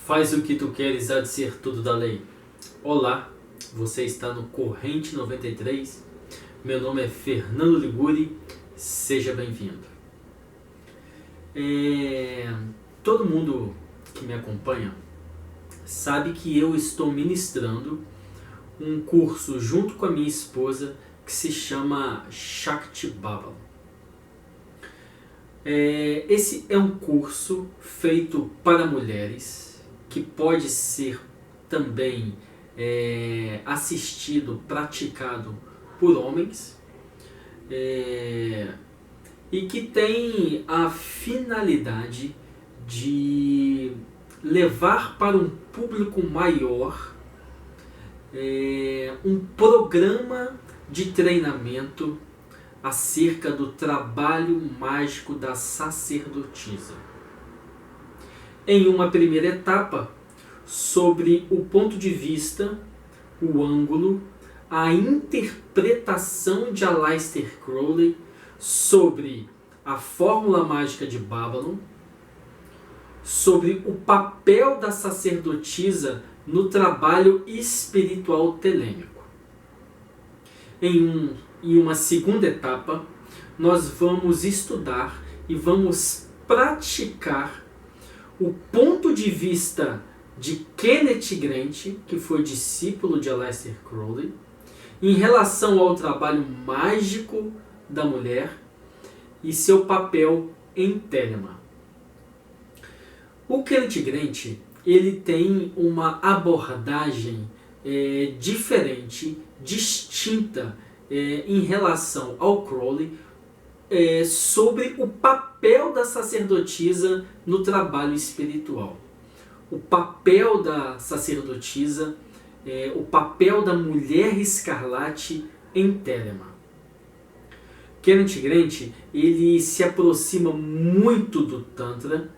Faz o que tu queres, há de ser tudo da lei. Olá, você está no Corrente 93. Meu nome é Fernando Liguri, seja bem-vindo. Todo mundo que me acompanha sabe que eu estou ministrando um curso junto com a minha esposa que se chama Shakti Babala. Esse é um curso feito para mulheres, que pode ser também assistido, praticado por homens, e que tem a finalidade de levar para um público maior um programa de treinamento acerca do trabalho mágico da sacerdotisa. Em uma primeira etapa, sobre o ponto de vista, o ângulo, a interpretação de Aleister Crowley sobre a fórmula mágica de Babylon, sobre o papel da sacerdotisa no trabalho espiritual telêmico. Em uma segunda etapa, nós vamos estudar e vamos praticar o ponto de vista de Kenneth Grant, que foi discípulo de Aleister Crowley, em relação ao trabalho mágico da mulher e seu papel em Telemann. O Kenneth Grant ele tem uma abordagem diferente, distinta em relação ao Crowley, sobre o papel da sacerdotisa no trabalho espiritual. O papel da sacerdotisa, o papel da mulher escarlate em Telemann. Kenneth Grant ele se aproxima muito do Tantra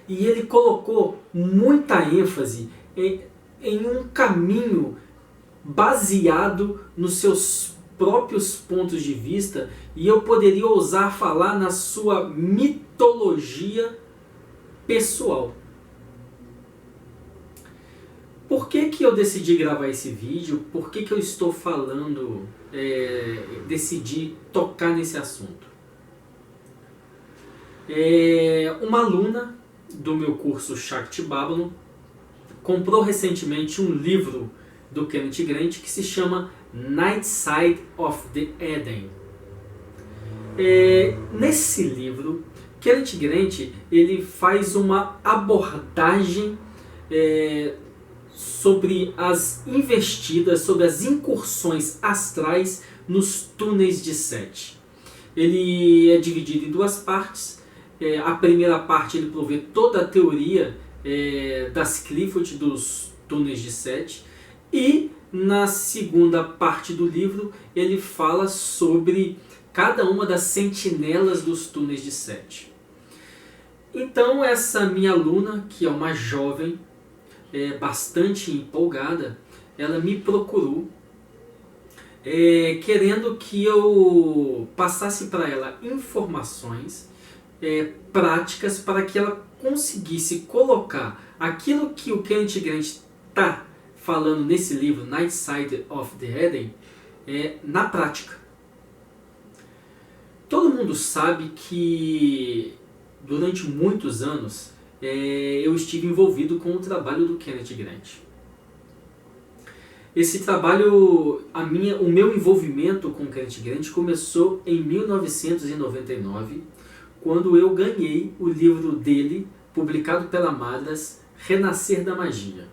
e ele colocou muita ênfase em um caminho baseado nos seus próprios pontos de vista, e eu poderia ousar falar na sua mitologia pessoal. Por que eu decidi gravar esse vídeo? Por que eu estou falando, decidi tocar nesse assunto? Uma aluna do meu curso Shakti Babala comprou recentemente um livro do Kenneth Grant que se chama Night Side of the Eden. Nesse livro, Kenneth Grant ele faz uma abordagem sobre as investidas, sobre as incursões astrais nos túneis de Sete. Ele é dividido em duas partes. A primeira parte ele provê toda a teoria das Clifford, dos túneis de Sete, e na segunda parte do livro ele fala sobre cada uma das sentinelas dos túneis de Sete. Então essa minha aluna, que é uma jovem bastante empolgada, ela me procurou querendo que eu passasse para ela informações práticas para que ela conseguisse colocar aquilo que o Kenneth Grant está falando nesse livro, Night Side of the Eden, na prática. Todo mundo sabe que durante muitos anos eu estive envolvido com o trabalho do Kenneth Grant. Esse trabalho, o meu envolvimento com o Kenneth Grant começou em 1999, quando eu ganhei o livro dele, publicado pela Madras, Renascer da Magia.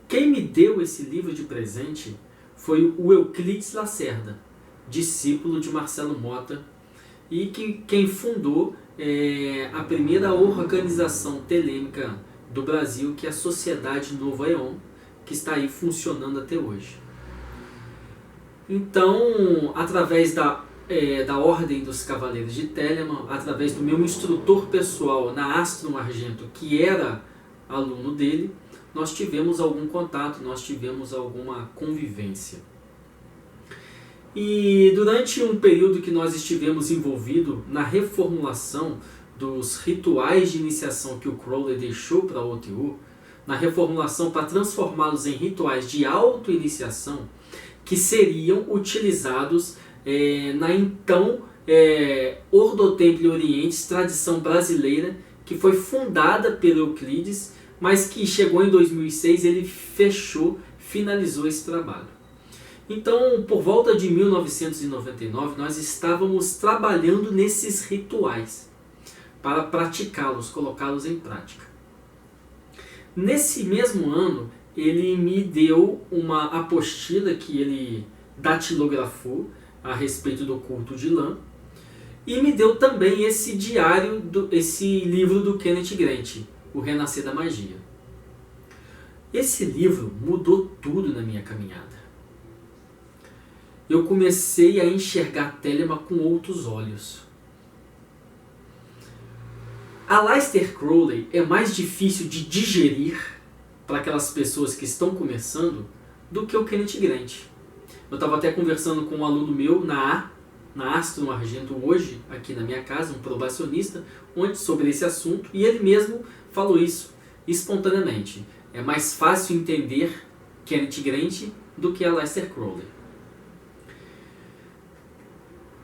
Quem me deu esse livro de presente foi o Euclides Lacerda, discípulo de Marcelo Mota, e quem fundou a primeira organização telêmica do Brasil, que é a Sociedade Novo Aeon, que está aí funcionando até hoje. Então, através da Ordem dos Cavaleiros de Telemann, através do meu instrutor pessoal na Astrum Argento, que era aluno dele, nós tivemos algum contato, nós tivemos alguma convivência. E durante um período que nós estivemos envolvidos na reformulação dos rituais de iniciação que o Crowley deixou para o OTU, na reformulação para transformá-los em rituais de auto-iniciação, que seriam utilizados na então Ordo Templi Orientis, tradição brasileira, que foi fundada pelo Euclides, mas que chegou em 2006, ele finalizou esse trabalho. Então, por volta de 1999, nós estávamos trabalhando nesses rituais para praticá-los, colocá-los em prática. Nesse mesmo ano, ele me deu uma apostila que ele datilografou a respeito do culto de lã, e me deu também esse esse livro do Kenneth Grant, O Renascer da Magia. Esse livro mudou tudo na minha caminhada. Eu comecei a enxergar Telema com outros olhos. Aleister Crowley é mais difícil de digerir para aquelas pessoas que estão começando do que o Kenneth Grant. Eu estava até conversando com um aluno meu na Astro, no Argento, hoje, aqui na minha casa, um probacionista, sobre esse assunto, e ele mesmo falou isso espontaneamente. É mais fácil entender Kenneth Grant do que Aleister Crowley.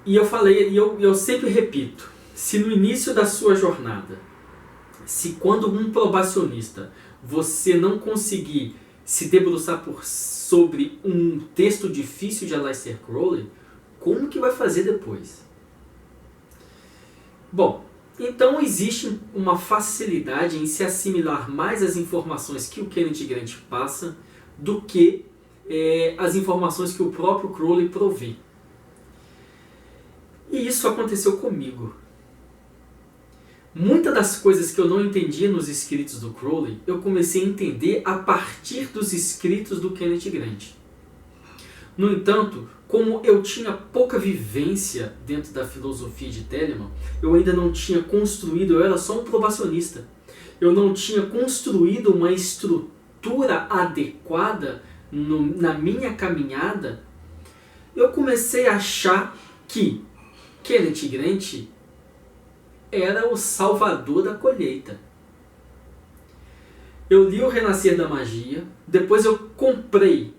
E eu falei, e eu sempre repito, se no início da sua jornada, se quando um probacionista você não conseguir se debruçar sobre um texto difícil de Aleister Crowley, como que vai fazer depois? Bom, então existe uma facilidade em se assimilar mais as informações que o Kenneth Grant passa do que as informações que o próprio Crowley provê. E isso aconteceu comigo. Muitas das coisas que eu não entendia nos escritos do Crowley, eu comecei a entender a partir dos escritos do Kenneth Grant. No entanto, como eu tinha pouca vivência dentro da filosofia de Telemann, eu ainda não tinha construído, eu era só um probacionista. Eu não tinha construído uma estrutura adequada na minha caminhada. Eu comecei a achar que Kenneth Grant era o salvador da colheita. Eu li O Renascer da Magia, depois eu comprei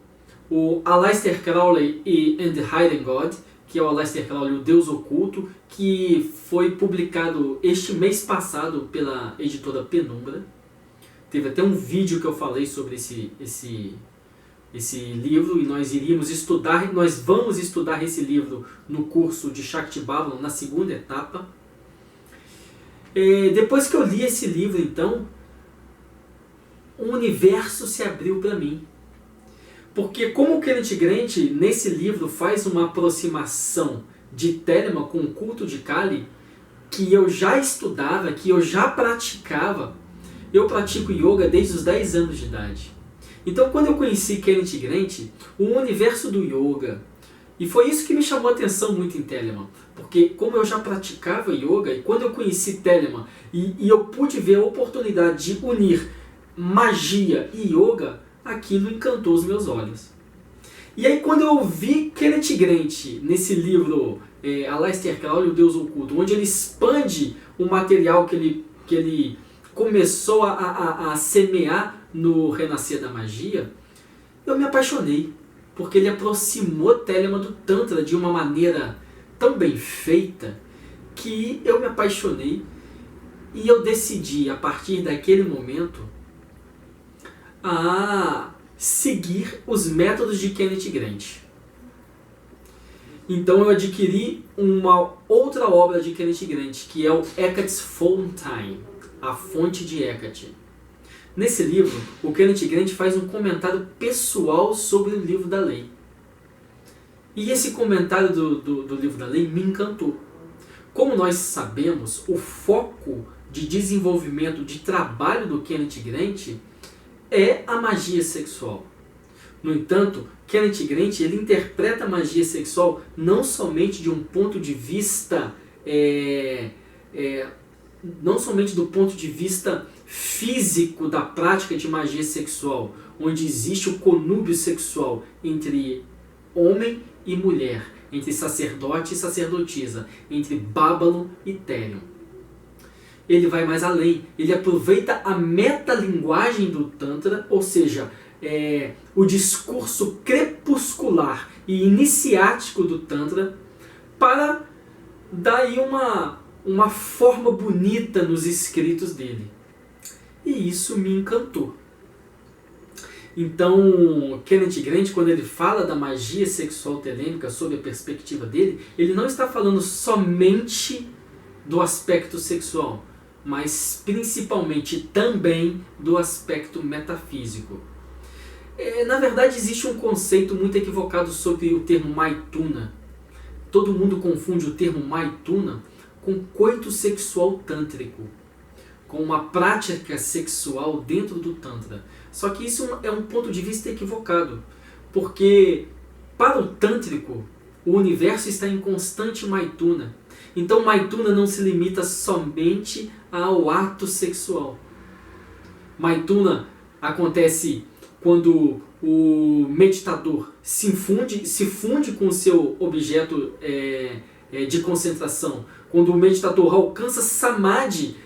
o Aleister Crowley and the Hidden God, que é o Aleister Crowley, o Deus Oculto, que foi publicado este mês passado pela editora Penumbra. Teve até um vídeo que eu falei sobre esse livro, e nós vamos estudar esse livro no curso de Shakti Babylon, na segunda etapa. Depois que eu li esse livro, então, um universo se abriu para mim. Porque como o Kenneth Grant, nesse livro, faz uma aproximação de Telemann com o culto de Kali, que eu já estudava, que eu já praticava. Eu pratico yoga desde os 10 anos de idade. Então, quando eu conheci Kenneth Grant, o universo do yoga, e foi isso que me chamou a atenção muito em Telemann, porque como eu já praticava yoga, e quando eu conheci Telemann, e eu pude ver a oportunidade de unir magia e yoga, aquilo encantou os meus olhos. E aí quando eu vi Kenneth Grant nesse livro Aleister Crowley, o Deus Oculto, onde ele expande o material que ele começou a semear no Renascer da Magia, eu me apaixonei, porque ele aproximou Telemann do Tantra de uma maneira tão bem feita que eu me apaixonei, e eu decidi, a partir daquele momento, a seguir os métodos de Kenneth Grant. Então eu adquiri uma outra obra de Kenneth Grant, que é o Hecate's Fountain, a fonte de Hecate. Nesse livro, o Kenneth Grant faz um comentário pessoal sobre o livro da lei. E esse comentário do livro da lei me encantou. Como nós sabemos, o foco de desenvolvimento, de trabalho do Kenneth Grant é a magia sexual. No entanto, Kenneth Grant ele interpreta a magia sexual não somente de um ponto de vista não somente do ponto de vista físico da prática de magia sexual, onde existe o conúbio sexual entre homem e mulher, entre sacerdote e sacerdotisa, entre Babylon e Therion. ele vai mais além. Ele aproveita a metalinguagem do Tantra, ou seja, o discurso crepuscular e iniciático do Tantra, para dar aí uma forma bonita nos escritos dele. E isso me encantou. Então, Kenneth Grant, quando ele fala da magia sexual telêmica sob a perspectiva dele, ele não está falando somente do aspecto sexual, mas principalmente também do aspecto metafísico. Na verdade, existe um conceito muito equivocado sobre o termo Maituna. Todo mundo confunde o termo Maituna com coito sexual tântrico, com uma prática sexual dentro do Tantra. Só que isso é um ponto de vista equivocado, porque para o tântrico, o universo está em constante Maituna. Então Maituna não se limita somente ao ato sexual. Maituna acontece quando o meditador se funde com o seu objeto de concentração, quando o meditador alcança Samadhi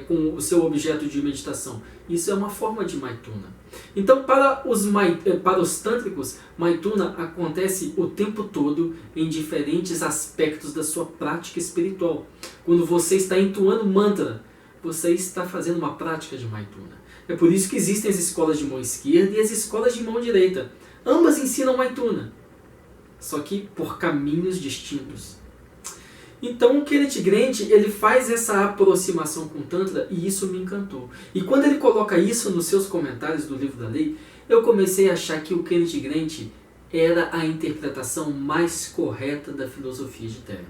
com o seu objeto de meditação. Isso é uma forma de Maituna. Então, para os tântricos, Maituna acontece o tempo todo em diferentes aspectos da sua prática espiritual. Quando você está entoando mantra, você está fazendo uma prática de Maituna. É por isso que existem as escolas de mão esquerda e as escolas de mão direita. Ambas ensinam Maituna, só que por caminhos distintos. Então o Kenneth Grant, ele faz essa aproximação com o Tantra e isso me encantou. E quando ele coloca isso nos seus comentários do Livro da Lei, eu comecei a achar que o Kenneth Grant era a interpretação mais correta da filosofia de Telemann.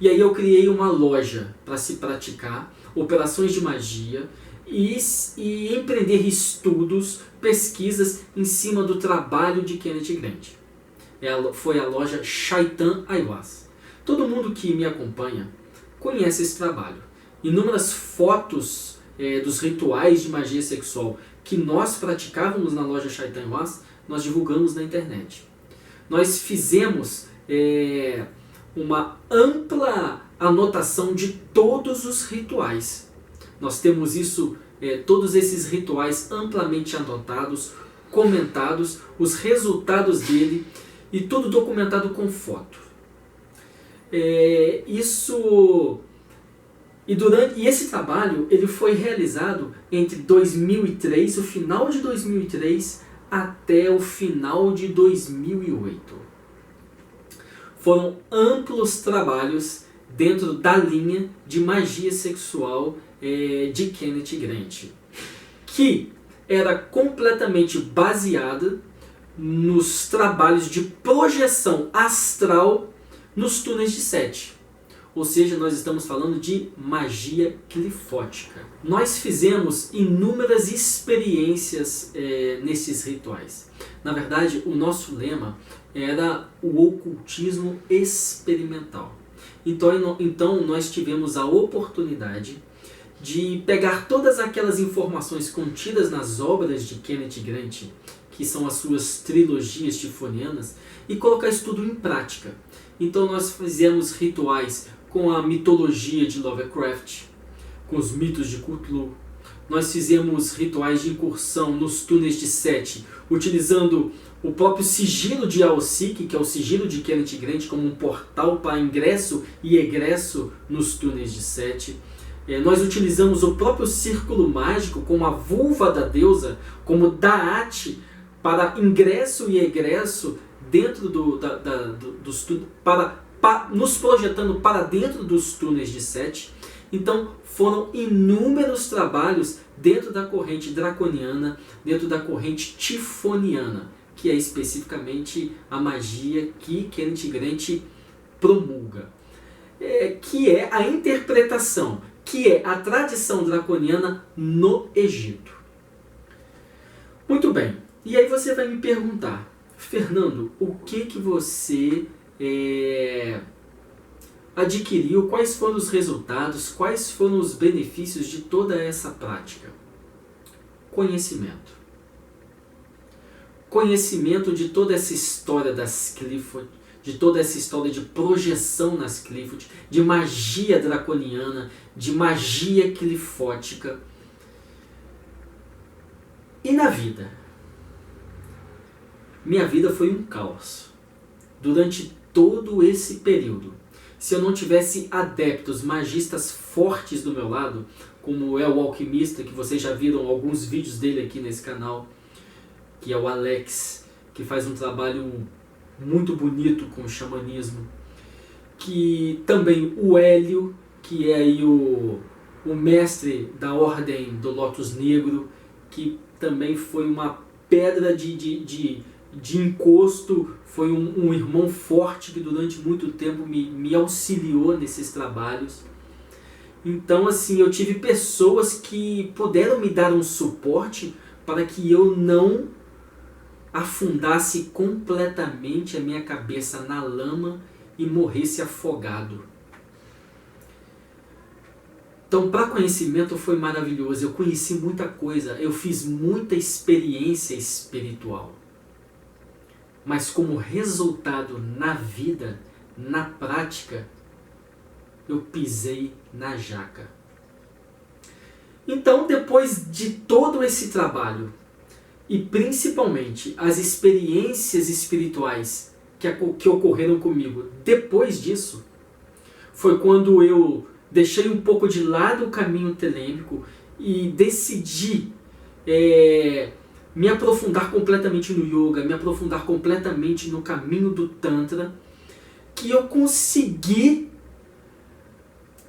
E aí eu criei uma loja para se praticar operações de magia e empreender estudos, pesquisas em cima do trabalho de Kenneth Grant. Foi a loja Shaitan Aiwass. Todo mundo que me acompanha conhece esse trabalho. Inúmeras fotos dos rituais de magia sexual que nós praticávamos na loja Shaitan Aiwass, nós divulgamos na internet. Nós fizemos uma ampla anotação de todos os rituais. Nós temos isso, todos esses rituais amplamente anotados, comentados, os resultados dele e tudo documentado com foto. E esse trabalho ele foi realizado entre 2003, o final de 2003 até o final de 2008. Foram amplos trabalhos dentro da linha de magia sexual de Kenneth Grant, que era completamente baseada nos trabalhos de projeção astral nos túneis de Sete. Ou seja, nós estamos falando de magia clifótica. Nós fizemos inúmeras experiências nesses rituais. Na verdade, o nosso lema era o ocultismo experimental. Então nós tivemos a oportunidade de pegar todas aquelas informações contidas nas obras de Kenneth Grant, que são as suas trilogias tifonianas, e colocar isso tudo em prática. Então nós fizemos rituais com a mitologia de Lovecraft, com os mitos de Cthulhu. Nós fizemos rituais de incursão nos túneis de Sete, utilizando o próprio sigilo de Alsik, que é o sigilo de Kenneth Grant, como um portal para ingresso e egresso nos túneis de Sete. Nós utilizamos o próprio círculo mágico com a vulva da deusa, como Da'at, para ingresso e egresso dentro dos túneis, nos projetando para dentro dos túneis de Sete. Então foram inúmeros trabalhos dentro da corrente draconiana, dentro da corrente tifoniana, que é especificamente a magia que Kenneth Grant promulga, que é a interpretação, que é a tradição draconiana no Egito. Muito bem, e aí você vai me perguntar, Fernando, o que você adquiriu, quais foram os resultados, quais foram os benefícios de toda essa prática? Conhecimento. Conhecimento de toda essa história das Clifford, de toda essa história de projeção nas Qliphoth, de magia draconiana, de magia clifótica. E na vida? Minha vida foi um caos. Durante todo esse período, se eu não tivesse adeptos, magistas fortes do meu lado, como é o alquimista, que vocês já viram alguns vídeos dele aqui nesse canal, que é o Alex, que faz um trabalho muito bonito com o xamanismo, que também o Hélio, que é aí o mestre da Ordem do Lótus Negro, que também foi uma pedra de encosto, foi um irmão forte que durante muito tempo me auxiliou nesses trabalhos. Então, assim, eu tive pessoas que puderam me dar um suporte para que eu não afundasse completamente a minha cabeça na lama e morresse afogado. Então, para conhecimento foi maravilhoso. Eu conheci muita coisa, eu fiz muita experiência espiritual. Mas como resultado na vida, na prática, eu pisei na jaca. Então, depois de todo esse trabalho, e principalmente as experiências espirituais que ocorreram comigo depois disso, foi quando eu deixei um pouco de lado o caminho telêmico e decidi me aprofundar completamente no yoga, me aprofundar completamente no caminho do Tantra, que eu consegui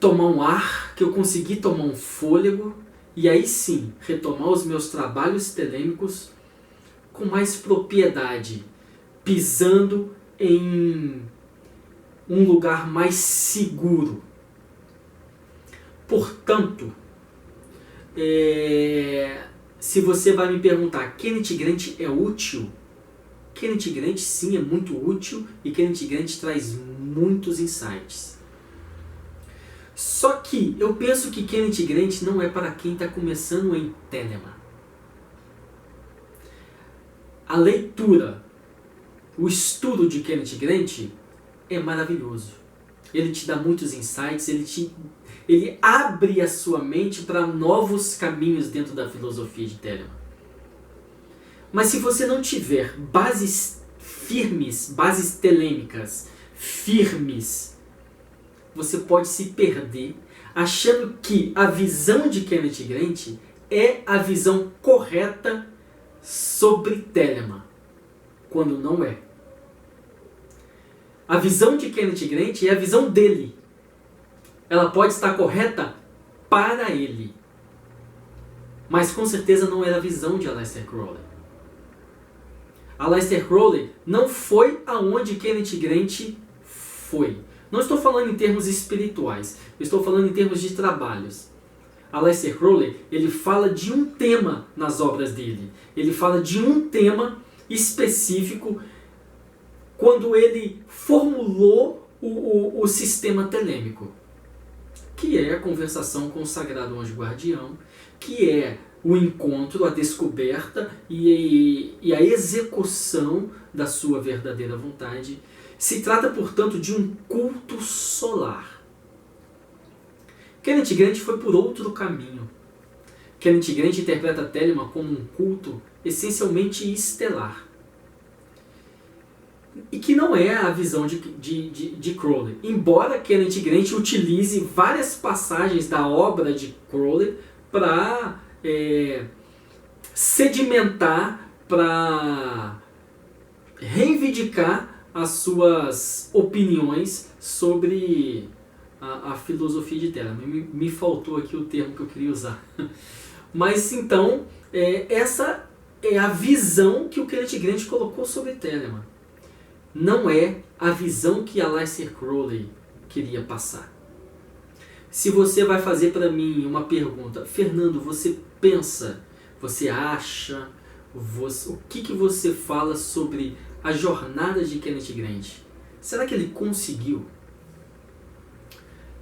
tomar um ar, que eu consegui tomar um fôlego e aí sim retomar os meus trabalhos telêmicos com mais propriedade, pisando em um lugar mais seguro. Portanto, se você vai me perguntar, Kenneth Grant é útil? Kenneth Grant sim é muito útil e Kenneth Grant traz muitos insights. Só que eu penso que Kenneth Grant não é para quem está começando em Telema. A leitura, o estudo de Kenneth Grant é maravilhoso. Ele te dá muitos insights, ele abre a sua mente para novos caminhos dentro da filosofia de Telema. Mas se você não tiver bases firmes, bases telêmicas firmes, você pode se perder achando que a visão de Kenneth Grant é a visão correta sobre Telema, quando não é. A visão de Kenneth Grant é a visão dele. Ela pode estar correta para ele, mas com certeza não era a visão de Aleister Crowley. Aleister Crowley não foi aonde Kenneth Grant foi. Não estou falando em termos espirituais, eu estou falando em termos de trabalhos. Aleister Crowley, ele fala de um tema nas obras dele. Ele fala de um tema específico quando ele formulou o sistema telêmico, que é a conversação com o Sagrado Anjo Guardião, que é o encontro, a descoberta e a execução da sua verdadeira vontade. Se trata, portanto, de um culto solar. Kenneth Grant foi por outro caminho. Kenneth Grant interpreta Telema como um culto essencialmente estelar. E que não é a visão de Crowley. Embora Kenneth Grant utilize várias passagens da obra de Crowley para sedimentar, para reivindicar as suas opiniões sobre a filosofia de Telema. Me faltou aqui o termo que eu queria usar. Mas então, essa é a visão que o Kenneth Grant colocou sobre Telema. Não é a visão que Aleister Crowley queria passar. Se você vai fazer para mim uma pergunta, Fernando, você pensa, você acha, o que você fala sobre a jornada de Kenneth Grant? Será que ele conseguiu?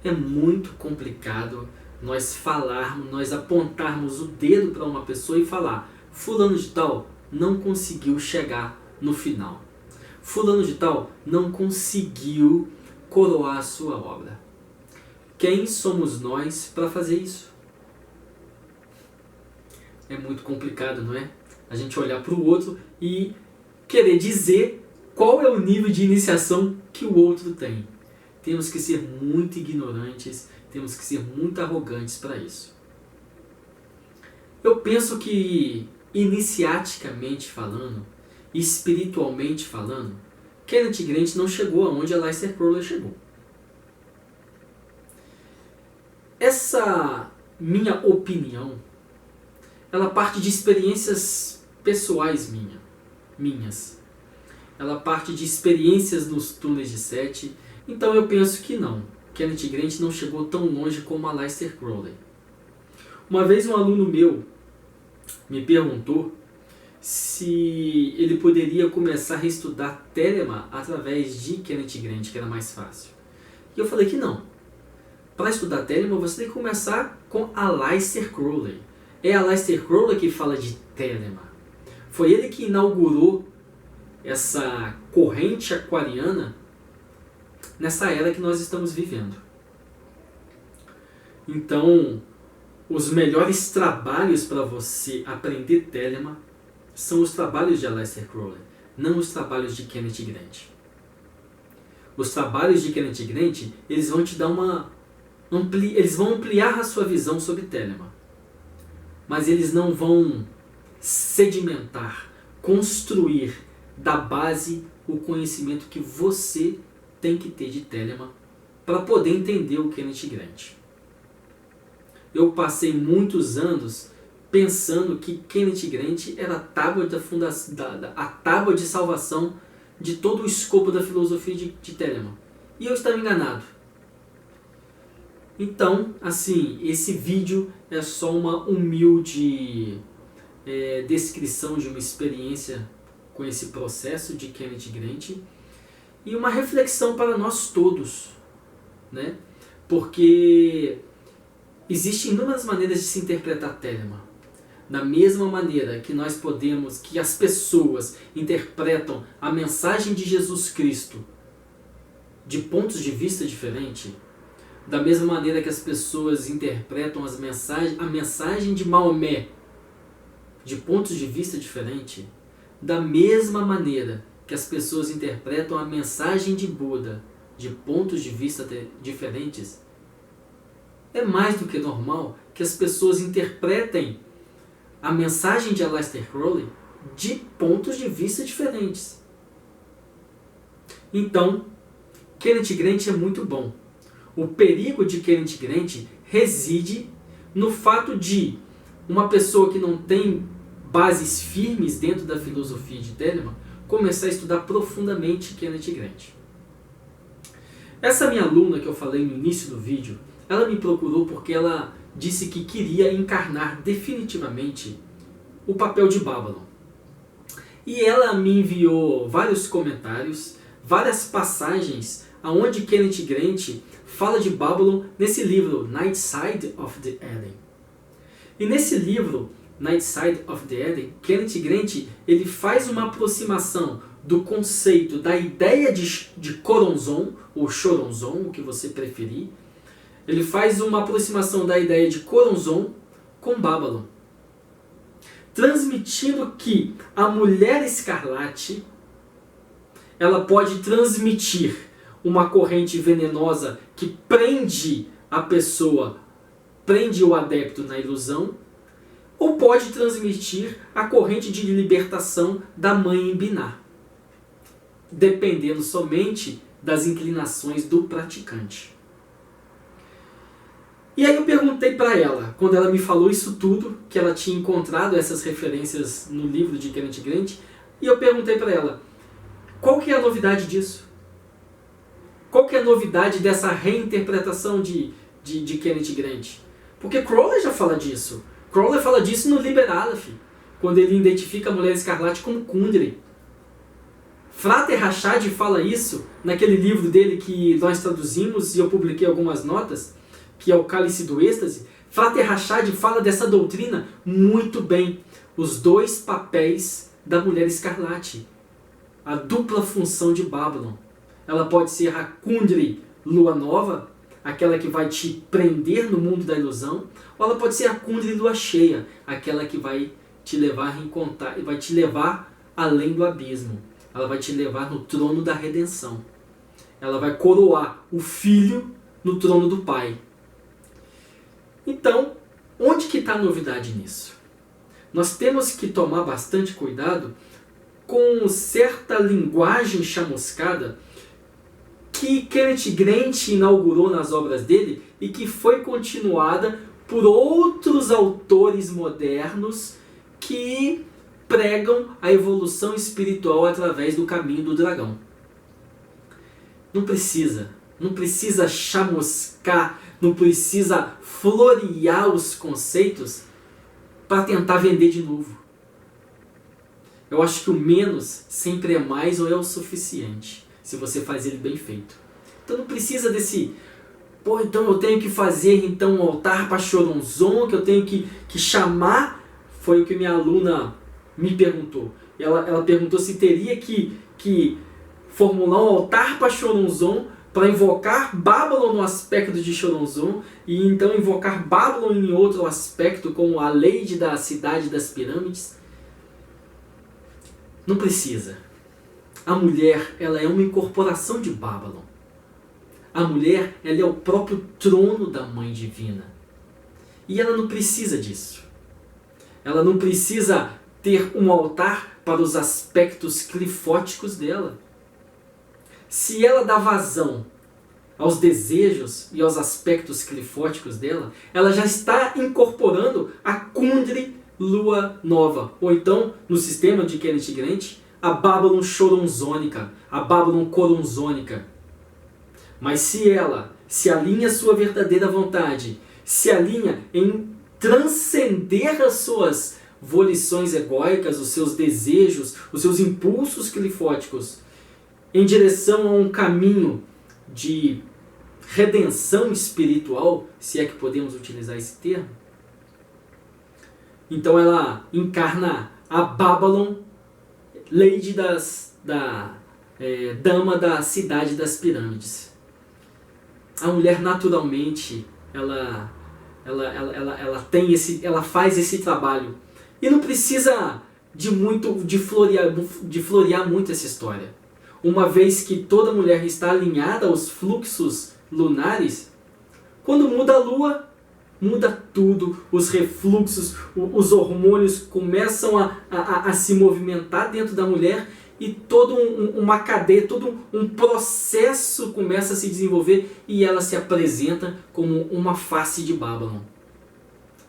É muito complicado nós falarmos, nós apontarmos o dedo para uma pessoa e falar, fulano de tal não conseguiu chegar no final. fulano de tal não conseguiu coroar a sua obra. Quem somos nós para fazer isso? É muito complicado, não é? A gente olhar para o outro e querer dizer qual é o nível de iniciação que o outro tem. Temos que ser muito ignorantes, temos que ser muito arrogantes para isso. Eu penso que, iniciaticamente falando, espiritualmente falando, Kenneth Grant não chegou aonde Aleister Crowley chegou. Essa minha opinião, ela parte de experiências pessoais minhas. Ela parte de experiências nos túneis de Sete. Então eu penso que não. Kenneth Grant não chegou tão longe como Aleister Crowley. Uma vez um aluno meu me perguntou se ele poderia começar a estudar Telema através de Kenneth Grant, que era mais fácil. E eu falei que não. Para estudar Telema você tem que começar com Aleister Crowley. É Aleister Crowley que fala de Telema. Foi ele que inaugurou essa corrente aquariana nessa era que nós estamos vivendo. Então, os melhores trabalhos para você aprender Telema são os trabalhos de Aleister Crowley, não os trabalhos de Kenneth Grant. Os trabalhos de Kenneth Grant, eles vão te dar eles vão ampliar a sua visão sobre Telema. Mas eles não vão sedimentar, construir da base o conhecimento que você tem que ter de Telema para poder entender o Kenneth Grant. Eu passei muitos anos pensando que Kenneth Grant era a tábua, a tábua de salvação de todo o escopo da filosofia de Telema. E eu estava enganado. Então, assim, esse vídeo é só uma humilde descrição de uma experiência com esse processo de Kenneth Grant e uma reflexão para nós todos, né? Porque existem inúmeras maneiras de se interpretar Telema. Da mesma maneira que nós podemos, que as pessoas interpretam a mensagem de Jesus Cristo de pontos de vista diferentes, da mesma maneira que as pessoas interpretam a mensagem de Maomé de pontos de vista diferentes, da mesma maneira que as pessoas interpretam a mensagem de Buda de pontos de vista diferentes, é mais do que normal que as pessoas interpretem a mensagem de Aleister Crowley de pontos de vista diferentes. Então, Kenneth Grant é muito bom. O perigo de Kenneth Grant reside no fato de uma pessoa que não tem bases firmes dentro da filosofia de Telema começar a estudar profundamente Kenneth Grant. Essa minha aluna que eu falei no início do vídeo, ela me procurou porque ela disse que queria encarnar definitivamente o papel de Babylon. E ela me enviou vários comentários, várias passagens onde Kenneth Grant fala de Babylon nesse livro, Night Side of the Eden. E nesse livro, Night Side of the Eden, Kenneth Grant ele faz uma aproximação do conceito da ideia de Choronzon, ou Choronzon, o que você preferir. Ele faz uma aproximação da ideia de Choronzon com Babylon, transmitindo que a mulher escarlate ela pode transmitir uma corrente venenosa que prende a pessoa, prende o adepto na ilusão, ou pode transmitir a corrente de libertação da mãe em Binah, dependendo somente das inclinações do praticante. E aí eu perguntei para ela, quando ela me falou isso tudo, que ela tinha encontrado essas referências no livro de Kenneth Grant, e eu perguntei para ela, qual que é a novidade disso? Qual que é a novidade dessa reinterpretação de Kenneth Grant? Porque Crowley já fala disso. Crowley fala disso no Liber Aleph, quando ele identifica a mulher escarlate como Kundry. Frater Rashad fala isso naquele livro dele que nós traduzimos e eu publiquei algumas notas, que é o Cálice do Êxtase. Frater Rashad fala dessa doutrina muito bem. Os dois papéis da mulher escarlate. a dupla função de Babylon. Ela pode ser a Kundry, lua nova, aquela que vai te prender no mundo da ilusão, ou ela pode ser a Kundry, lua cheia, aquela que vai te levar a encontrar, vai te levar além do abismo. Ela vai te levar no trono da redenção. Ela vai coroar o filho no trono do pai. Então, onde que está a novidade nisso? Nós temos que tomar bastante cuidado com certa linguagem chamuscada que Kenneth Grant inaugurou nas obras dele e que foi continuada por outros autores modernos que pregam a evolução espiritual através do caminho do dragão. Não precisa chamuscar, não precisa florear os conceitos para tentar vender de novo. Eu acho que o menos sempre é mais ou é o suficiente, se você faz ele bem feito. Então não precisa desse, então eu tenho que fazer então um altar para Choronzon, que eu tenho que chamar, foi o que minha aluna me perguntou. Ela perguntou se teria que formular um altar para Choronzon, para invocar Babylon no aspecto de Choronzon, e então invocar Babylon em outro aspecto, como a Lady da cidade das pirâmides. Não precisa. A mulher, ela é uma incorporação de Babylon. A mulher, ela é o próprio trono da Mãe Divina. E ela não precisa disso. Ela não precisa ter um altar para os aspectos clifóticos dela. Se ela dá vazão aos desejos e aos aspectos clifóticos dela, ela já está incorporando a Kundry lua nova. Ou então, no sistema de Kenneth Grant, a Babylon choronzônica, a Babylon coronzônica. Mas se ela se alinha à sua verdadeira vontade, se alinha em transcender as suas volições egóicas, os seus desejos, os seus impulsos clifóticos, em direção a um caminho de redenção espiritual, se é que podemos utilizar esse termo, então ela encarna a Babylon, Lady dama da cidade das pirâmides. A mulher naturalmente ela faz esse trabalho e não precisa de florear muito essa história. Uma vez que toda mulher está alinhada aos fluxos lunares, quando muda a lua, muda tudo, os refluxos, os hormônios começam a se movimentar dentro da mulher e toda uma cadeia, todo um processo começa a se desenvolver e ela se apresenta como uma face de Babylon.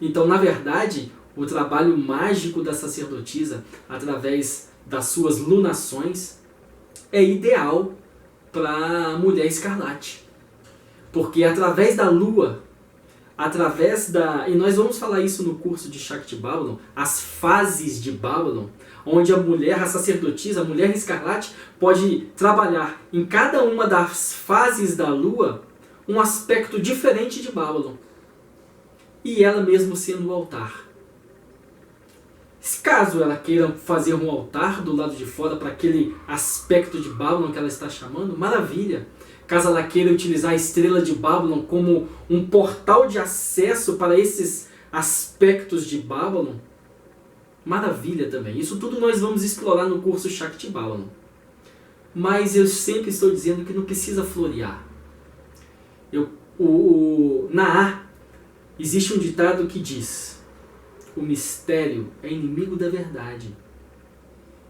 Então, na verdade, o trabalho mágico da sacerdotisa, através das suas lunações, é ideal para a mulher escarlate. Porque através da lua, e nós vamos falar isso no curso de Shakti Babylon, as fases de Babylon, onde a mulher, a sacerdotisa, a mulher escarlate, pode trabalhar em cada uma das fases da lua um aspecto diferente de Babylon. E ela mesmo sendo o altar. Caso ela queira fazer um altar do lado de fora para aquele aspecto de Babylon que ela está chamando, maravilha. Caso ela queira utilizar a estrela de Babylon como um portal de acesso para esses aspectos de Babylon, maravilha também. Isso tudo nós vamos explorar no curso Shakti Babylon. Mas eu sempre estou dizendo que não precisa florear. Existe um ditado que diz: o mistério é inimigo da verdade.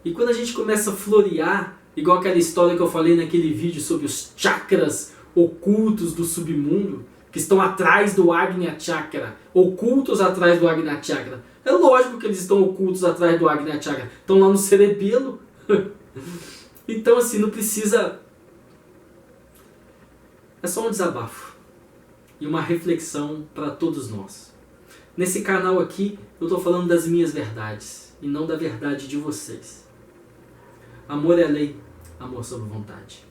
E quando a gente começa a florear, igual aquela história que eu falei naquele vídeo sobre os chakras ocultos do submundo, que estão atrás do Agnya Chakra, ocultos atrás do Agnya Chakra. É lógico que eles estão ocultos atrás do Agnya Chakra, estão lá no cerebelo. Então assim, não precisa... É só um desabafo e uma reflexão para todos nós. Nesse canal aqui, eu estou falando das minhas verdades e não da verdade de vocês. Amor é lei, amor sob vontade.